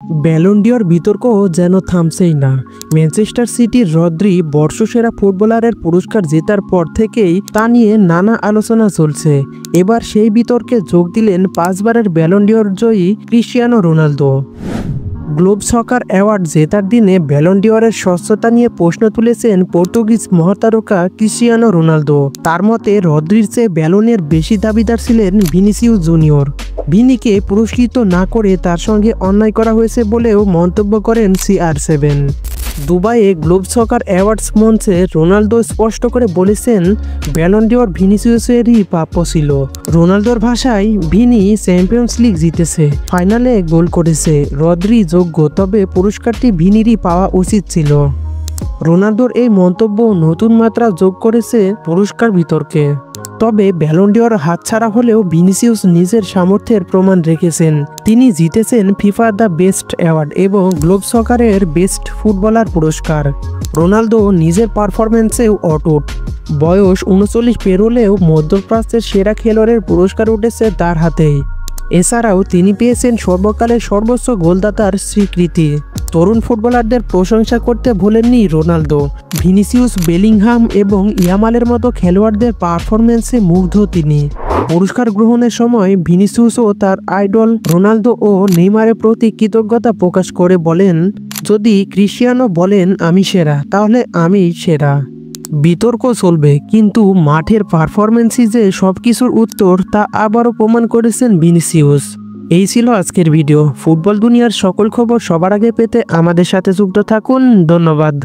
Ballon ডি'র বিতর্ক যেন থামছেই না। ম্যানচেস্টার সিটির রদ্রি বর্ষসেরা ফুটবলারের পুরস্কার জেতার পর থেকেই তা নিয়ে নানা আলোচনা চলছে। এবার সেই বিতর্কে যোগ দিলেন 5 বারের ব্যালন ডি'র জয়ী ক্রিস্টিয়ানো রোনালদো। গ্লোব সকার অ্যাওয়ার্ড জেতার দিনে ব্যালন ডি'রের স্বচ্ছতা নিয়ে প্রশ্ন তুলেছেন পর্তুগিজ মহাতারকা ক্রিস্টিয়ানো রোনালদো। তার মতে রদ্রির চেয়ে ব্যালনের বেশি দাবিদার ছিলেন ভিনিসিউস জুনিয়র। ভিনিকে পুরস্কৃত না করে তার সঙ্গে অন্যায় করা হয়েছে বলেও মন্তব্য করেন CR7। দুবাইয়ে গ্লোব সকার অ্যাওয়ার্ডস মঞ্চে রোনালদো স্পষ্ট করে বলেছেন, ব্যালন ডি'র ভিনিসিউসেরই প্রাপ্য ছিল। রোনালদোর ভাষায়, ভিনি চ্যাম্পিয়ন্স লিগ জিতেছে, ফাইনালে গোল করেছে, রদ্রি যোগ্য, তবে পুরস্কারটি ভিনিরই পাওয়া উচিত ছিল। রোনালদোর এই মন্তব্য নতুন মাত্রা যোগ করেছে পুরস্কার বিতর্কে। তবে ব্যালন ডি'র হাতছাড়া হলেও ভিনিসিউস নিজের সামর্থ্যের প্রমাণ রেখেছেন। তিনি জিতেছেন ফিফা দ্য বেস্ট অ্যাওয়ার্ড এবং গ্লোব সকারের বেস্ট ফুটবলার পুরস্কার। রোনালদো নিজের পারফরম্যান্সেও অটুট। বয়স 39 পেরোলেও মধ্যপ্রাচ্যের সেরা খেলোয়াড়ের পুরস্কার উঠেছে তার হাতেই। এছাড়াও তিনি পেয়েছেন সর্বকালের সর্বোচ্চ গোলদাতার স্বীকৃতি। তরুণ ফুটবলারদের প্রশংসা করতে ভোলেননি রোনালদো। ভিনিসিউস, বেলিংহাম এবং ইয়ামালের মতো খেলোয়াড়দের পারফরম্যান্সে মুগ্ধ তিনি। পুরস্কার গ্রহণের সময় ভিনিসিউসও তার আইডল রোনালদো ও নেইমারের প্রতি কৃতজ্ঞতা প্রকাশ করে বলেন, যদি ক্রিস্টিয়ানো বলেন আমি সেরা, তাহলে আমি সেরা। বিতর্ক চলবে, কিন্তু মাঠের পারফরম্যান্সই যে সবকিছুর উত্তর তা আবারও প্রমাণ করেছেন ভিনিসিউস। এই ছিল আজকের ভিডিও। ফুটবল দুনিয়ার সকল খবর সবার আগে পেতে আমাদের সাথে যুক্ত থাকুন। ধন্যবাদ।